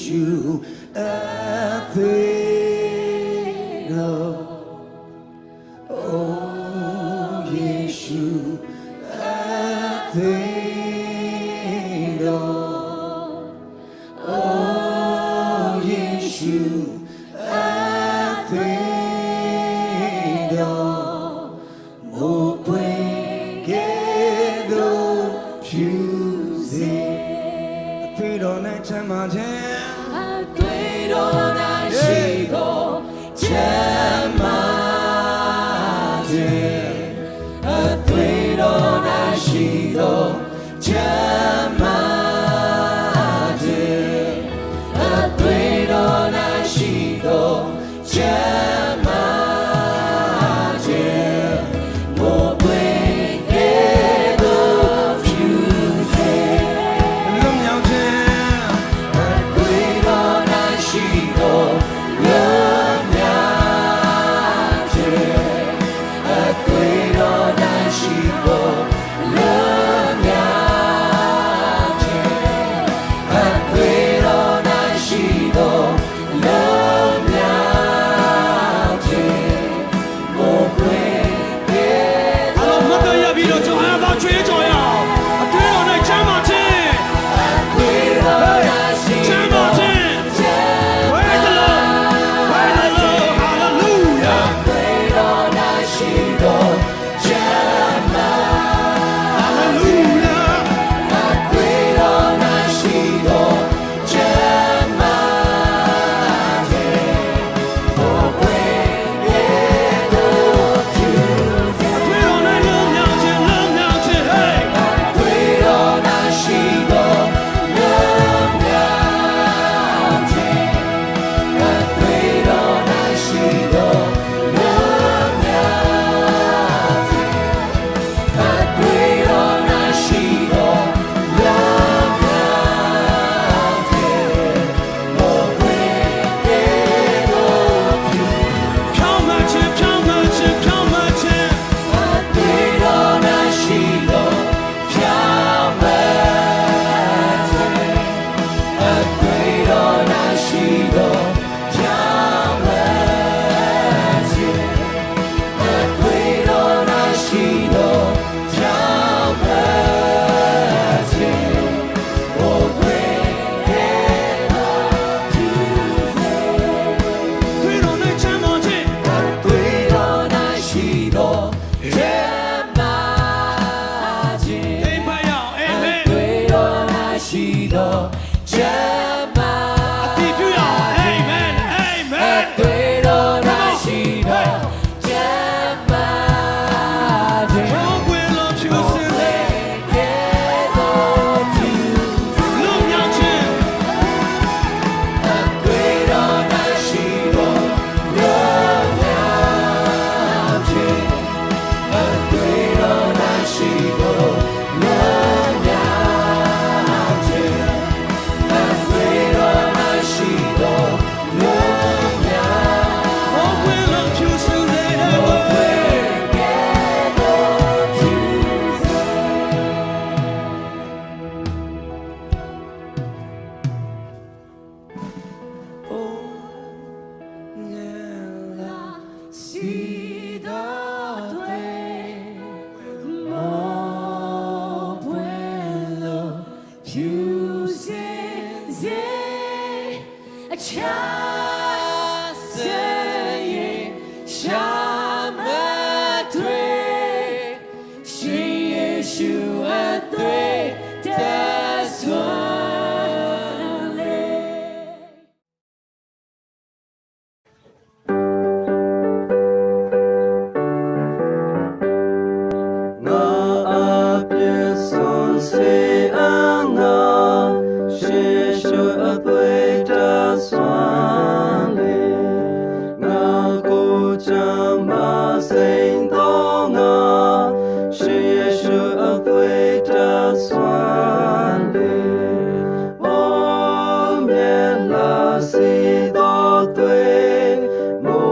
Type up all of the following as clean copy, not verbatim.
Yeshua Athena. Oh, Yeshua Athena. Oh, Yeshua Athena. Mo puedo choose. Athena na chamaje. Athena na shigo chamaje. Athena na shigo chamaje. Athena na shigo chamaje. Mo puedo choose. Lum nyao je. Athena na shigo lum nyao je. Athena na shigo lum nyao je. Athena na shigo lum nyao je. Mo puedo. Hello, mother, you be the joy about tree joy. A tree on a chamatin. Athena na shigo Chamatin. Praise the Lord. Praise the Lord. Hallelujah. Athena na shigo chamaje. Hallelujah. Athena na shigo chamaje. Mo puedo choose. Tree on a lum mountain, hey. Athena na shigo lum nyao-je. Athena na shigo lum nyao-je. Athena na shigo lum nyao-je. Mo puedo choose. Come at him, come at him, come at him. Athena na shigo chamaje. Athena na shigo chamaje. Athena na shigo chamaje. Mo puedo choose. Tree on a chamatin. Athena na shigo chamaje. Amen, y'all. Amen. Athena na shigo chamaje. Deep you y'all. Amen. Amen. Athena na shigo chamaje. Oh, will of you sin. Puedo choose. Lum mountain. Athena na shigo lum nyao-je. Athena na shigo lum nyao-je. Athena na shigo lum nyao-je. Oh, will of you sin. Mo puedo choose. Oh, nella ciudad mo puedo choose. That's what Na apye son se ana she shu atwe ta swan le na ko chama sein dong a she shu atwe ta swan le o me la si do twe mo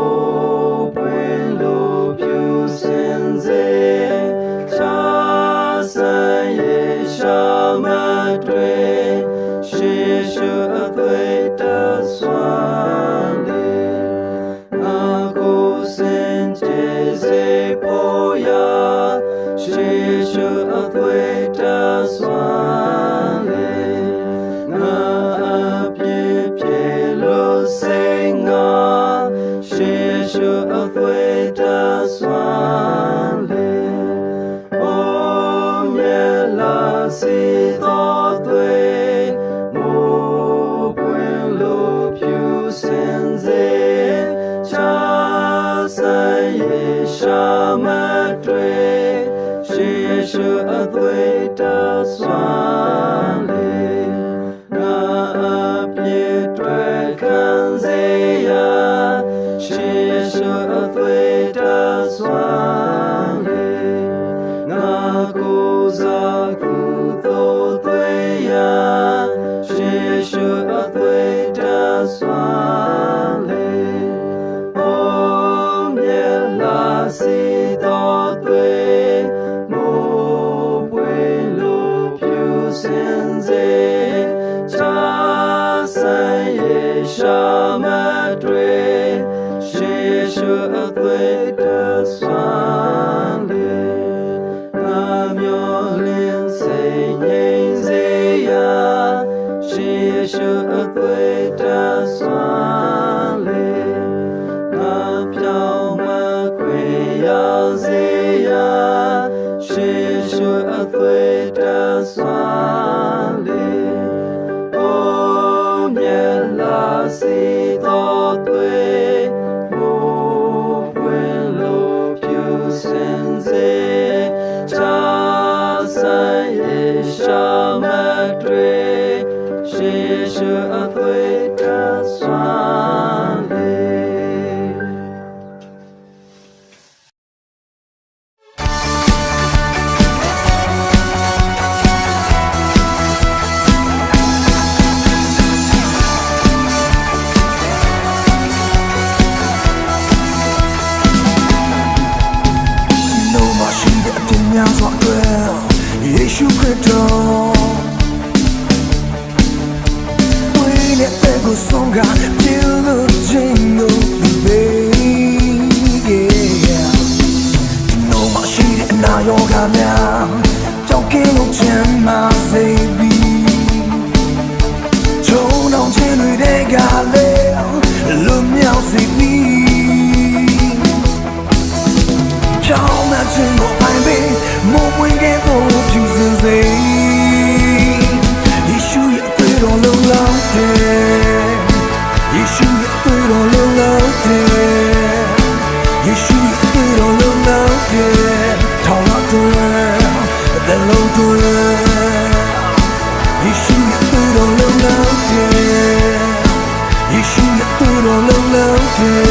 buen lo più senze cha sa ye sha ma twe she shu atwe ta သွေးတဆွမ်းလေငါအပြည့်ပြည့်လို့စိတ်ငါရှေးရှုအသွေးတဆွမ်းလေအိုးမြဲလာစီတော်သွေးမိုးပွင့်လို့ဖြူစင်စေချာဆိုင်ရေရှာမတွေ့ရှေးရှုအသွေးတဆွမ်းလေငါအပြည့်တွေ့ခံစေရရှေးရှုအသွေးတဆွမ်းလေငါကိုယ်စားကုသိုလ်သွေးရရှေးရှုအသွေးတဆွမ်းလေအိုးမြဲလာစီတော်သွေးမိုးပွင့်လို့ဖြူစင်စေချာဆိုင်ရေရှာမတွေ့ရှေးရှုအသွေးတဆွမ်းလေငါမျောလင်းစိတ်ငြိမ်စေရရှေးရှုအသွေးတဆွမ်းလေငါပြောင်းမခွေရစေရရှေးရှုအသွေးတဆွမ်းလေအိုးမြဲလာစီတော်သွေးမိုးပွင့်လို့ဖြူစင်စေချာဆိုင်ရေရှာမတွေ့ရှေးရှုအသွေးတဆွမ်းလေ No machine that didn't have what well Yeshu Christo We let the go songa Till the jingle yeah No machine that now yoga now Talking no chan my baby Chong down chin with a gale Look me out see me ဖြောင်းမှချင်းကိုပိုင်ပြီးမိုးပွင့်ခဲ့ဖို့ဖြူစင်စေယေရှုရဲ့အသွေးတော်လုံလောက်တယ်ယေရှုရဲ့အသွေးတော်လုံလောက်တယ်ယေရှုရဲ့အသွေးတော်လုံလောက်တယ်ထောင်လောက်တယ်အသက်လုံးတယ်ယေရှုရဲ့အသွေးတော်လုံလောက်တယ်ယေရှုရဲ့အသွေးတော်လုံလောက်တယ်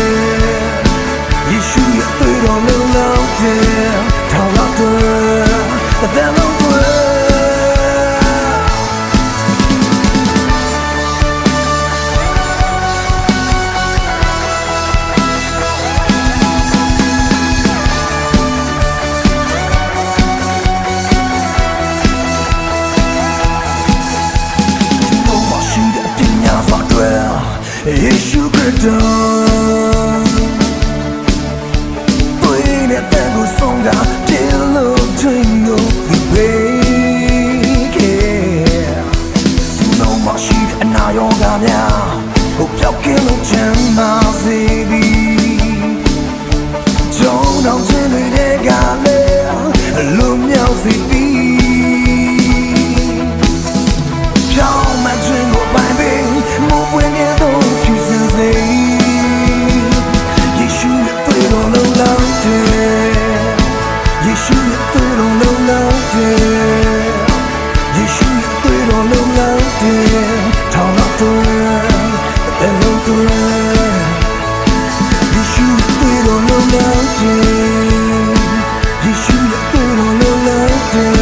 ယေရှုရဲ့အသွေးတော်လုံလောက်တယ်ထောင်လောက်တယ်အသက်လုံးတယ်ယေရှုခရစ်တော်ပွင့်တဲ့ကိုဆုံးကတင်လို့ခြင်းကိုဒီဘေးကသူတို့မရှိတဲ့အနာရောဂါများဟိုပြောက်ကင်းလို့ချမ်းသာစေသည်ကျုံတော့ခြင်းတွေကလည်းလွန်မြောက်စေသည်ကြောင်းမှခြင်းကိုပိုင်ပြီးမိုးပွင့်နေတော့ဖြူစင်စေယေရှုရဲ့သွေးတော်လုံလောက်တယ်ယေရှုရဲ့သွေးတော်လုံလောက်တယ်ယေရှုရဲ့သွေးတော်လုံလောက်တယ်ထောင်လောက်တယ်အသက်လုံးတယ်ယေရှုရဲ့သွေးတော်လုံလောက်တယ်ယေရှုရဲ့သွေးတော်လုံလောက်တယ်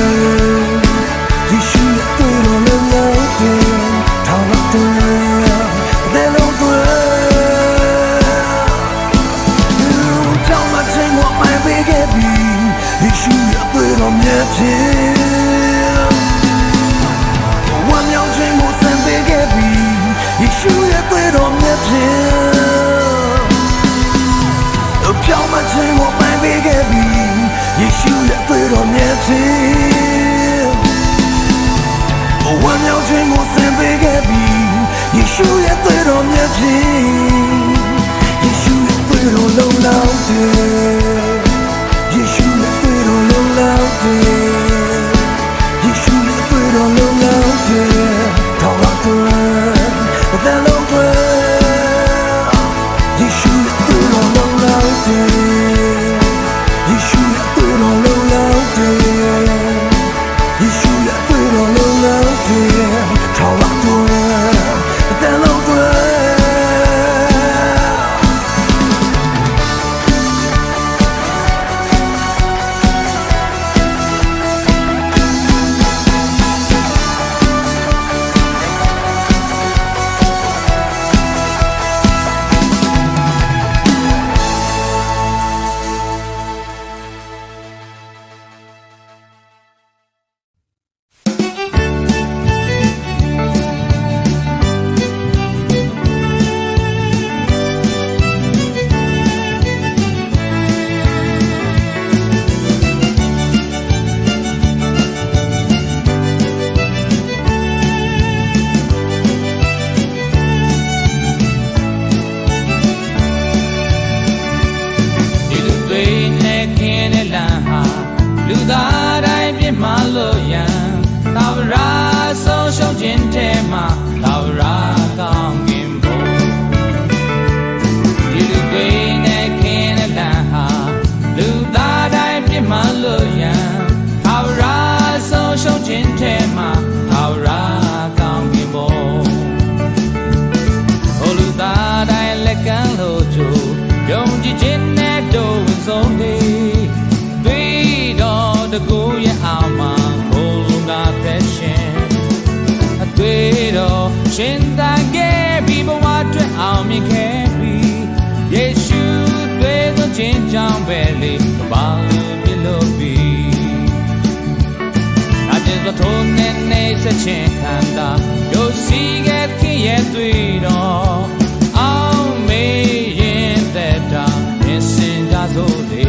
ယေရှုရဲ့သွေးတော်လုံလောက်တယ်ထောင်လောက်တယ်အသက်လုံးတယ်ကြောင်းမချင်းကိုပိုင်ပေးခဲ့ပြီယေရှုရဲ့သွေးတော်မြတ်ခြင်းဝမ်းမြောက်ခြင်းကိုဆင်ပေးခဲ့ပြီယေရှုရဲ့သွေးတော်မြတ်ခြင်း ဝမ်းမြောက်ခြင်းကိုဆင်ပေးခဲ့ပြီယေရှုရဲ့သွေးတော်မြတ်ခြင်းယေရှုရဲ့သွေးတော်လုံလောက်တယ်ယေရှုရဲ့သွေးတော်လုံလောက်တယ်ယေရှုရဲ့သွေးတော်လုံလောက်တယ်ထောက်လောက်တယ်တဲ့လုံးတွေယေရှုရဲ့သွေးတော်လုံလောက်တယ်ယေရှုရဲ့သွေးတော်လုံလောက်တယ်ယေရှုရဲ့သွေးတော်လုံလောက်တယ်ထောက်လောက်တယ်တဲ့လုံးတွေရှင်တန်ခဲ့ပြီးဘဝအတွက်အောင်မြင်ခဲ့ပြီးယေရှုတွေ့သောခြင်းကြောင့်ပဲလေကဘာလို့ပြလို့ပြီးအကျဉ်းသောနဲ့နေစချင်းခံတာယိုစီခဲ့ခင်ရဲ့တွေ့တော့အောင်မေးရင်တဲ့တာရင်စင်ကြစို့လေ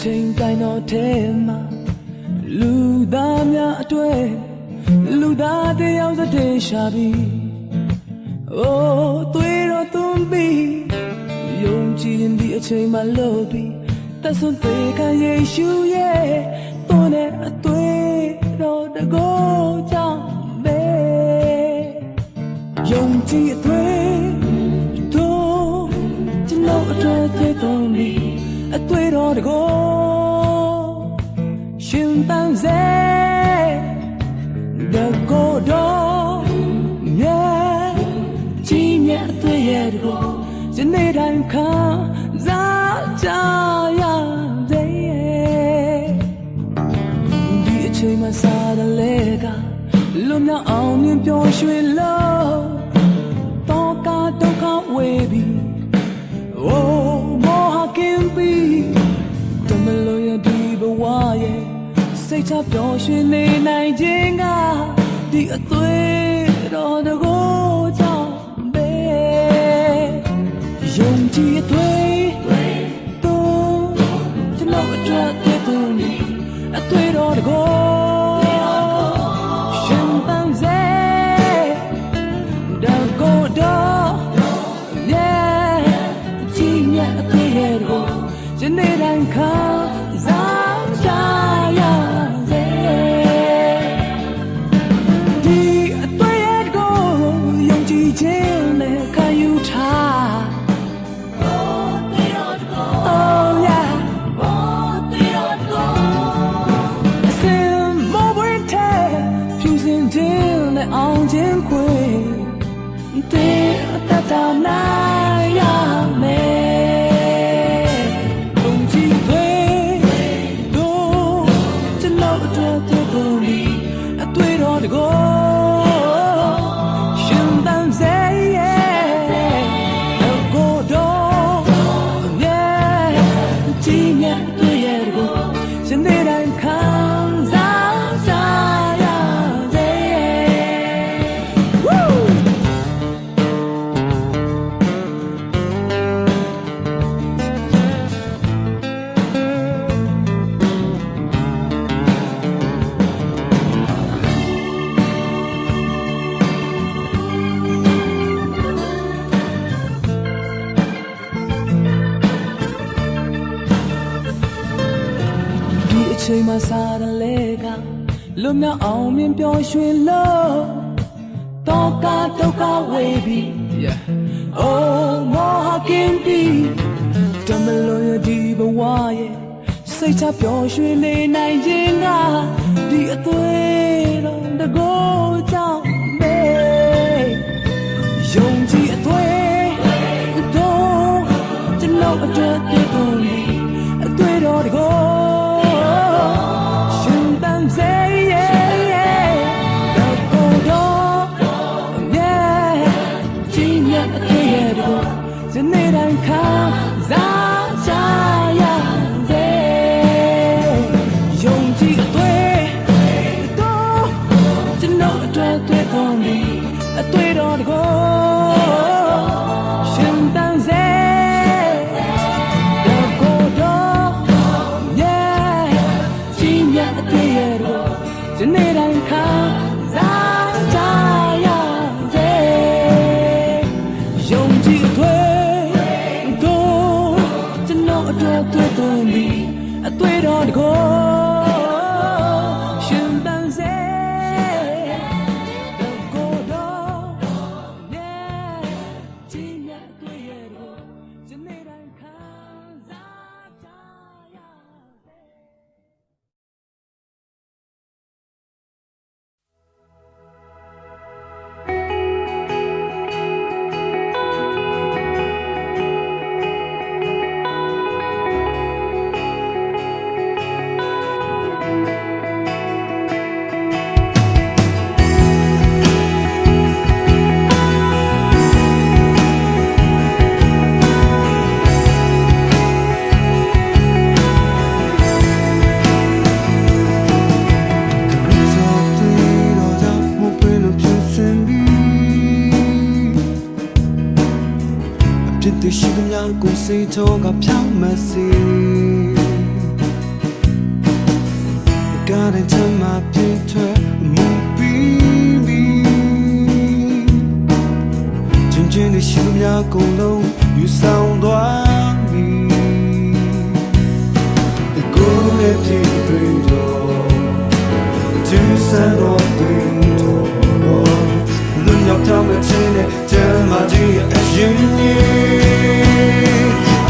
ချိန်တိုင်းတော့ထဲမှာလူသားများအတွေ့လူသားတယောက်စတဲ့ရှာပြီးအိုးသွေးတော့သွန်းပြီးယုံကြည်ရင်ဒီအချိန်မှလို့ပြီးတဆွန်သေးခံယေရှုရဲ့သွန်းတဲ့အသွေးတော့တကောကြောင့်ပဲယုံကြည်အသွေးတို့ကျွန်တော်အတွက်သေးသွန်းပြီးအသွေးတော်တကောရှင်ပန်းစေတကောတော်မြတ်ကြီးမြတ်အသွေးရဲ့တကောယနေ့တိုင်းခံစားကြရတဲ့ဒီအချိန်မှာစားတဲ့လေကလွန်မြောက်အောင်မြင်ပျော်ရွှင်လို့တောကဒုက္ခဝေပြီး Oh, more can be. Don't mellow ya di bawaye. စိတ်ချပျော်ရွှင်နေနိုင်ခြင်းကဒီအသွေးတော်တကိုးကြောင့်ပဲယုံကြည်အသွေးတို့ကျွန်တော်အတွက်တည်သူနေအသွေးတော်တကိုးရှင်ပန်းစေတကိုးတော်yeah ကြည်မြတ်အသွေးရဲ့တကိုးယနေ့တိုင်းခံစားကြရစေဒီအသွေးရဲ့တကိုးယုံကြည်ခြင်းနဲ့ခံယူထားအောင်ခြင်းခွေတဲ့တတနာရမယ်ဘုံကြည့်တွေတို့ကျွန်တော်အတွက်တည်ပုံဒီအတွေ့တော်တကောရှင်တန်စေရဲ့ကိုတော်ရဲ့ကြည်မြတ်တွေ့ရကိုရှင်နေတိုင်းခံစားကြချိန်မှာစားရလေကလွတ်မြောက်အောင်မြင်ပျော်ရွှင်လို့တော့ကဒုက္ခဝေးပြီး Oh မောဟကင်းပြီးတမလို့ရဒီဘဝရဲ့စိတ်ချပျော်ရွှင်နေနိုင်ခြင်းကဒီအသွေးတော်တကိုးကြောင့်ပဲယုံကြည်အသွေးတော်ကျွန်တော်အတွက်တည်ပုံအသွေးတော်တကိုးဒီနေ့တိုင်းခံစားကြရစေယုံကြည်အသွေးတော်ကျွန်တော်အတွက်တွေ့ပုံဒီအတွေ့တော်တကောရှင်တန်စေတကောတော်ရဲ့ကြီးမြတ်အတွေ့ရတော့ဒီနေ့တိုင်းခံစားကြရစေယုံကြည်အသွေးအတွက်တွေ့ပုံဒီအတွေ့တော်တကောရှင်တန်စေတကောတော်ရဲ့ကြီးမြတ်တွေ့ရတော့ဒီနေ့တိုင်းခံစားကြရစေသူရှိသမျှကိုစိတ်ထောကဖြောင်းမစီကားတဲ့ချမ်းမှာပြည့်ထွက်မှုပြီးချင်းချင်းတွေရှိသမျှကိုလုံးယူဆောင်သွားပြီဒီကိုယ်နဲ့ပြည့်ပြီးတော့သူစံတော်ပြီးတော့လူရောက်ထားမချင်းတဲ့ချမ်းမှာကြီးအရင်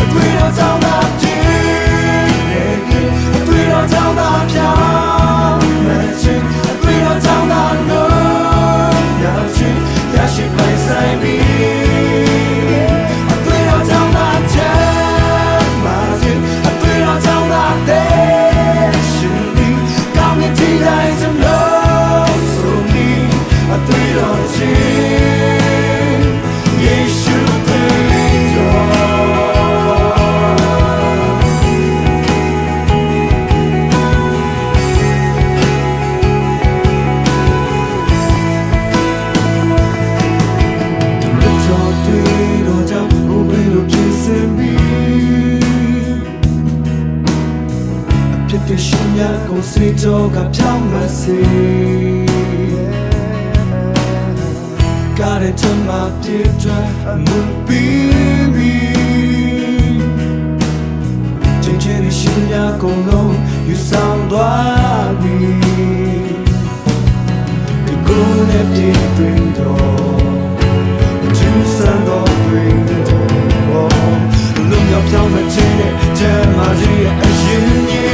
အတွေ့အကြုံသာကြည့်အတွေ့အကြုံသာပြောင်းမချင်အတွေ့အကြုံသာလို့ရချင်ရရှိပိုင်ဆိုင်ပြီးအတွေ့အကြုံသာချမ်းမချင်အတွေ့အကြုံသာတဲ့ရှင်ဒီကောင်းတဲ့တိုင်းစလို့ တော်ကပြောင်းမစေကားတဲ့ချမ်းမပြေထွက်မူပြီးပြီချင်းချင်းရှိများကုန်လုံးယူဆောင်သွားပြီဒီကိုယ်နဲ့ပြေးတွင်တော့ကျူးစမ်းတော့တွင်တော့လုံရောက်ပြောင်းမချင်းတဲ့ချမ်းမကြီးရဲ့အရင်ကြီး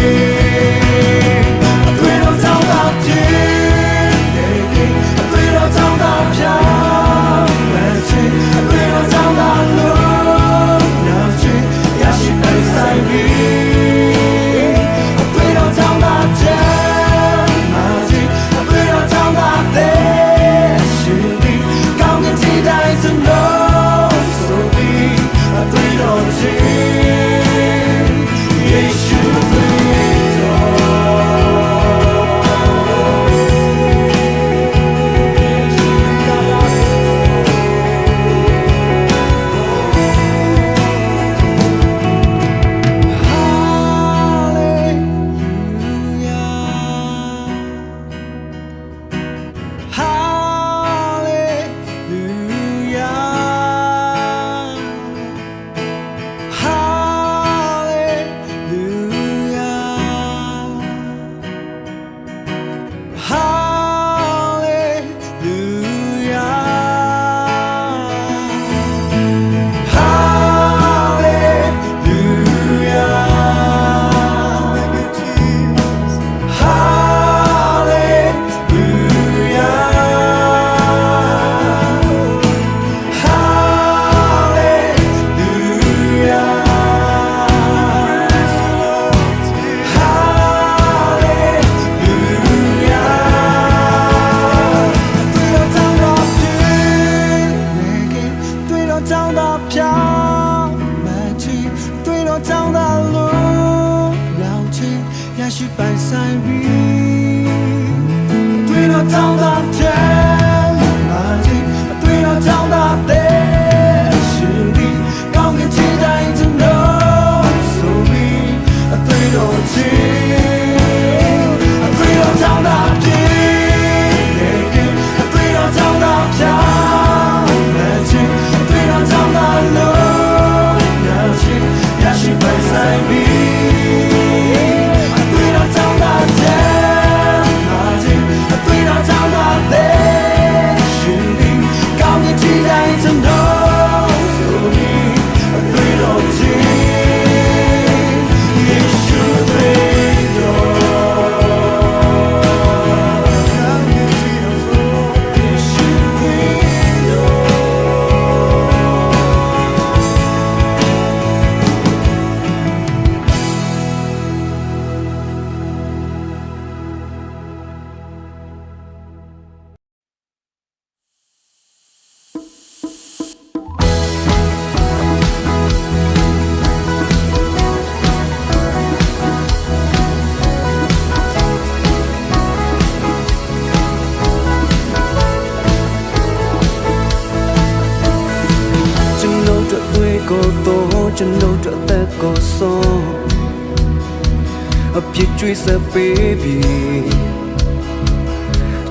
ကျွန်တော်တို့အသက်ကိုဆုံးအပြစ်တွေစပေးပြီ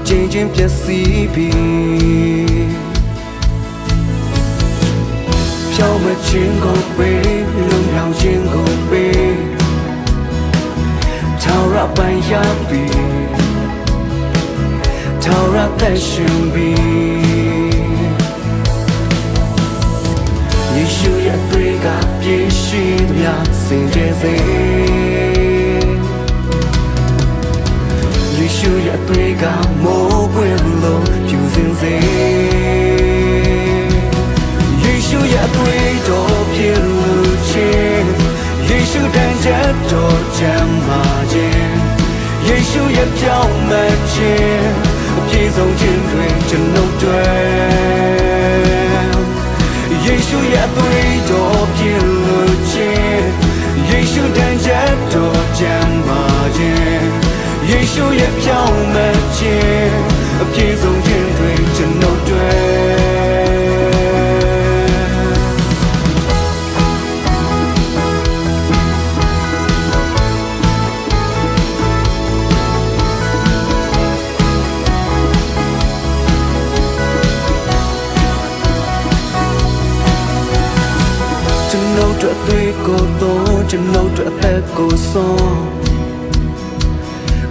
ချင်းပျက်စီးပြီဖြောင်းမချင်းကိုပေးလုံမြောင်ချင်းကိုပေးထောင်ရပန်ရပြီထောင်ရသက်ရှင်ပြီယေရှုရဲ့သွေးကပြည့်ရှိသမျှစင်ကြယ်စေယေရှုရဲ့သွေးကမိုးပွင့်လို့ဖြူစင်စေယေရှုရဲ့သွေးတော်ပြည့်လို့ခြင်းယေရှုတန်ချက်တော်ချမ်းသာခြင်းယေရှုရဲ့ပြောင်းလဲခြင်းအပြည့်စုံခြင်းတွင်ကျွန်ုပ်တွေ့ယေရှုရဲ့သွေးတော်ပြည့်လို့ခြင်းယေရှုတန်ချက်တော်ချမ်းသာခြင်းယေရှုရဲ့ပြောင်းလဲခြင်းအပြည့်စုံခြင်းတွင်ကျွန်ုပ်တွေ့ သွေးကိုတော့ကျွန်တော်တို့အသက်ကိုဆုံး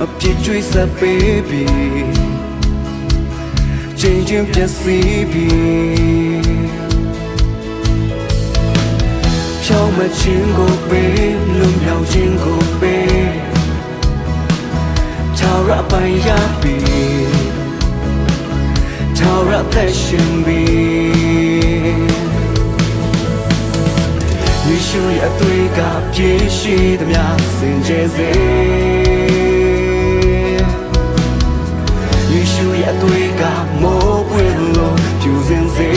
အပြစ်ကျွေးစပေးပြီးချင်းချင်းပြည့်စည်ပြီးဖြောင်းမချင်းကိုပေးလွန်မြောက်ခြင်းကိုပေးထာဝရပိုင်ရပြီးထာဝရသက်ရှင်ပြီးယေရှုရဲ့အသွေးကပြည့်ရှိသမျှစင်ကြယ်စေယေရှုရဲ့အသွေးကမိုးပွင့်လို့ပြူစင်စေ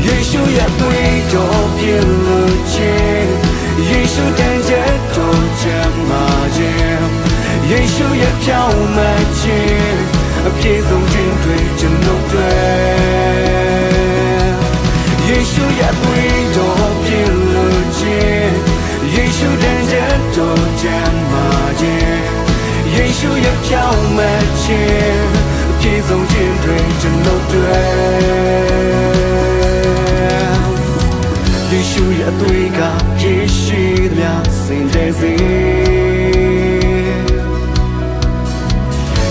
ယေရှုရဲ့အသွေးတော်ပြည့်လို့ခြင်းယေရှုတန်ကြဲတော်ချမ်းမာခြင်းယေရှုရဲ့ဖြောင်းမှခြင်းအပြည့်စုံခြင်းတွေကျွန်တော်တွေ့ယေရှုရဲ့အသွေးတော်ပြည့်လို့ခြင်းယေရှုတန်ကြဲတော်ချမ်းမာခြင်းယေရှုရဲ့ဖြောင်းမှခြင်းအပြည့်စုံခြင်းတွေကျွန်တော်တွေ့ယေရှုရဲ့အသွေးကပြည့်ရှိသမျှစင်ကြယ်စေ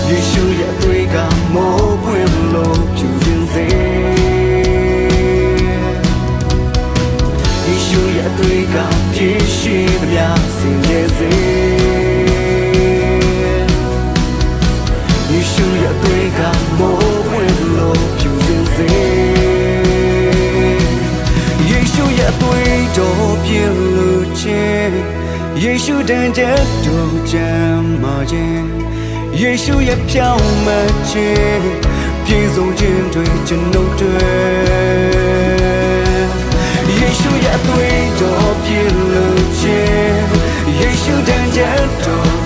ယေရှုရဲ့အသွေးကမိုးပွင့်လို့ဖြူစင်စေယေရှုရဲ့အသွေးကပြည့်ရှိသမျှစင်ကြယ်စေယေရှုရဲ့အသွေးကမိုးပွင့်လို့ဖြူစင်စေယေရှုရဲ့အသွေးတော်ပြည့်လို့ခြင်းယေရှုတန်ကြဲတော်ချမ်းမာခြင်းယေရှုရဲ့ဖြောင်းမှခြင်းပြည့်စုံခြင်းတွေကျွန်တော်တွေ့ယေရှုရဲ့အသွေးတော်ပြည့်လို့ခြင်းယေရှုတန်ကြဲတော်